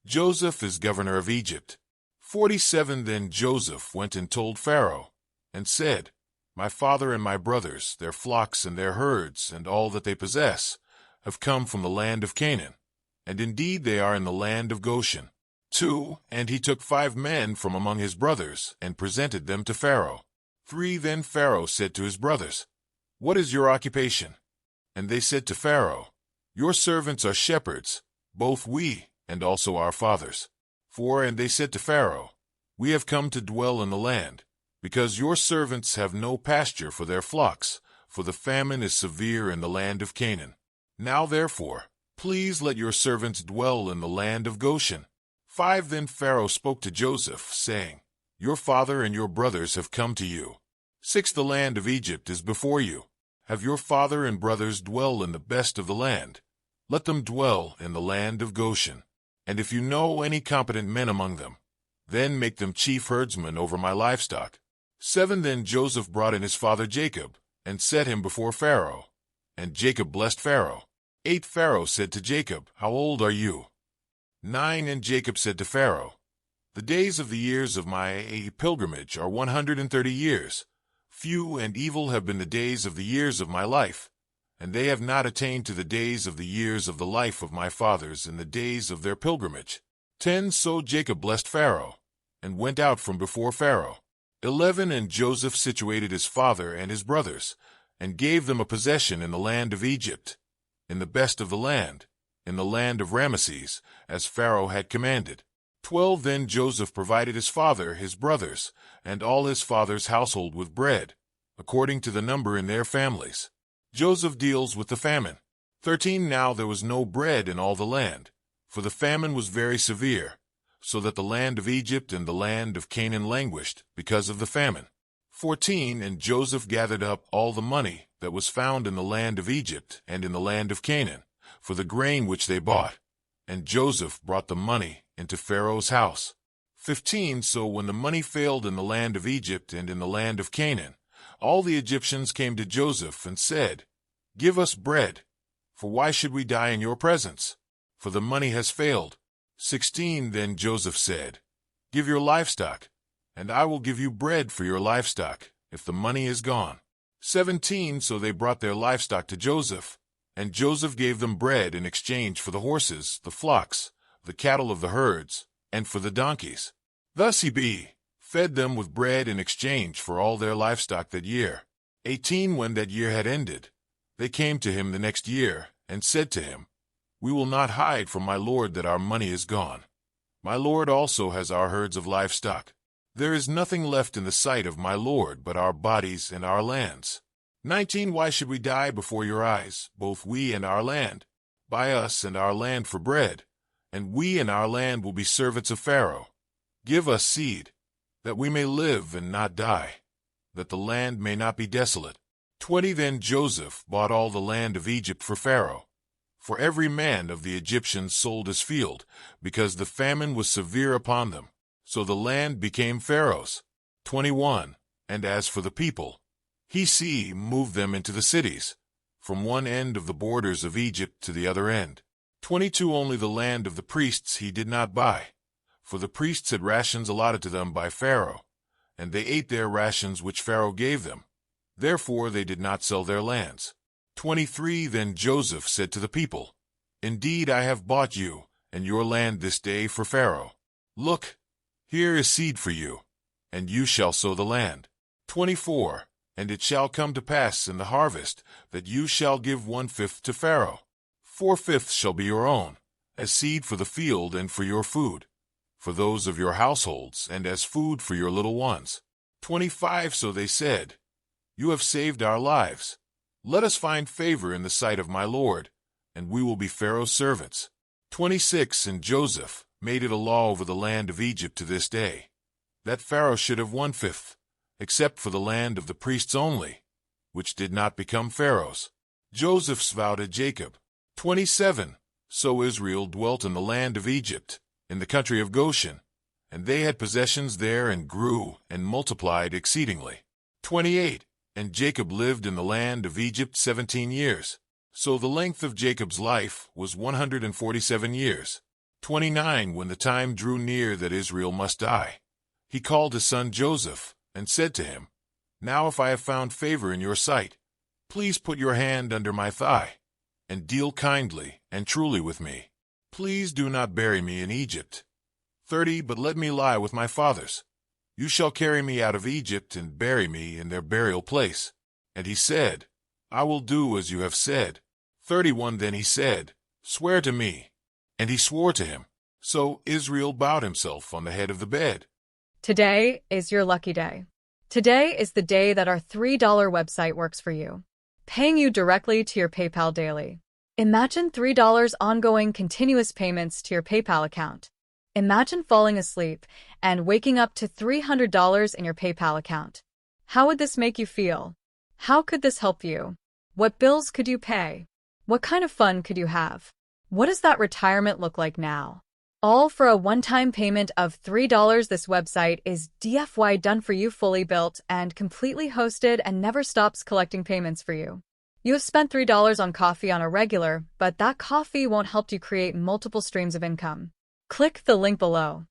Joseph is governor of Egypt. 47 Then Joseph went and told Pharaoh, and said, My father and my brothers, their flocks and their herds, and all that they possess, have come from the land of Canaan, and indeed they are in the land of Goshen. 2 And he took 5 men from among his brothers, and presented them to Pharaoh. 3 Then Pharaoh said to his brothers, What is your occupation? And they said to Pharaoh, Your servants are shepherds, both we, and also our fathers. 4 And they said to Pharaoh, We have come to dwell in the land, because your servants have no pasture for their flocks, for the famine is severe in the land of Canaan. Now therefore, please let your servants dwell in the land of Goshen. 5 Then Pharaoh spoke to Joseph, saying, Your father and your brothers have come to you. 6 The land of Egypt is before you. Have your father and brothers dwell in the best of the land. Let them dwell in the land of Goshen. And if you know any competent men among them, then make them chief herdsmen over my livestock. 7 Then Joseph brought in his father Jacob, and set him before Pharaoh. And Jacob blessed Pharaoh. 8 Pharaoh said to Jacob, How old are you? 9 And Jacob said to Pharaoh, The days of the years of my pilgrimage are 130 years. Few and evil have been the days of the years of my life, and they have not attained to the days of the years of the life of my fathers in the days of their pilgrimage. 10 So Jacob blessed Pharaoh, and went out from before Pharaoh. 11 And Joseph situated his father and his brothers, and gave them a possession in the land of Egypt, in the best of the land, in the land of Ramesses, as Pharaoh had commanded. 12 Then Joseph provided his father, his brothers, and all his father's household with bread, according to the number in their families. Joseph deals with the famine. 13 Now there was no bread in all the land, for the famine was very severe, so that the land of Egypt and the land of Canaan languished because of the famine. 14 And Joseph gathered up all the money that was found in the land of Egypt and in the land of Canaan, for the grain which they bought, and Joseph brought the money into Pharaoh's house. 15 So when the money failed in the land of Egypt and in the land of Canaan, all the Egyptians came to Joseph and said, Give us bread, for why should we die in your presence? For the money has failed. 16 Then Joseph said, Give your livestock, and I will give you bread for your livestock, if the money is gone. 17 So they brought their livestock to Joseph, and Joseph gave them bread in exchange for the horses, the flocks, the cattle of the herds, and for the donkeys. Thus he fed them with bread in exchange for all their livestock that year. 18 When that year had ended, they came to him the next year, and said to him, We will not hide from my lord that our money is gone. My lord also has our herds of livestock. There is nothing left in the sight of my lord but our bodies and our lands. 19 Why should we die before your eyes, both we and our land? Buy us and our land for bread, and we and our land will be servants of Pharaoh. Give us seed, that we may live and not die, that the land may not be desolate. 20 Then Joseph bought all the land of Egypt for Pharaoh, for every man of the Egyptians sold his field, because the famine was severe upon them. So the land became Pharaoh's. 21 And as for the people, he moved them into the cities, from one end of the borders of Egypt to the other end. 22 Only the land of the priests he did not buy, for the priests had rations allotted to them by Pharaoh, and they ate their rations which Pharaoh gave them. Therefore they did not sell their lands. 23 Then Joseph said to the people, Indeed I have bought you and your land this day for Pharaoh. Look, here is seed for you, and you shall sow the land. 24 And it shall come to pass in the harvest that you shall give 1/5 to Pharaoh. 4/5 shall be your own, as seed for the field and for your food, for those of your households, and as food for your little ones. 25 So they said, You have saved our lives. Let us find favor in the sight of my lord, and we will be Pharaoh's servants. 26 And Joseph made it a law over the land of Egypt to this day, that Pharaoh should have 1/5, except for the land of the priests only, which did not become Pharaoh's. Joseph's vow to Jacob. 27 So Israel dwelt in the land of Egypt, in the country of Goshen, and they had possessions there and grew and multiplied exceedingly. 28 And Jacob lived in the land of Egypt 17 years. So the length of Jacob's life was 147 years. 29 When the time drew near that Israel must die, he called his son Joseph and said to him, Now if I have found favor in your sight, please put your hand under my thigh, and deal kindly and truly with me. Please do not bury me in Egypt. 30 But let me lie with my fathers. You shall carry me out of Egypt and bury me in their burial place. And he said, I will do as you have said. 31 Then he said, Swear to me. And he swore to him. So Israel bowed himself on the head of the bed. Today is your lucky day. Today is the day that our $3 website works for you, paying you directly to your PayPal daily. Imagine $3 ongoing continuous payments to your PayPal account. Imagine falling asleep and waking up to $300 in your PayPal account. How would this make you feel? How could this help you? What bills could you pay? What kind of fun could you have? What does that retirement look like now? All for a one-time payment of $3. This website is DFY done for you, fully built and completely hosted, and never stops collecting payments for you. You have spent $3 on coffee on a regular, but that coffee won't help you create multiple streams of income. Click the link below.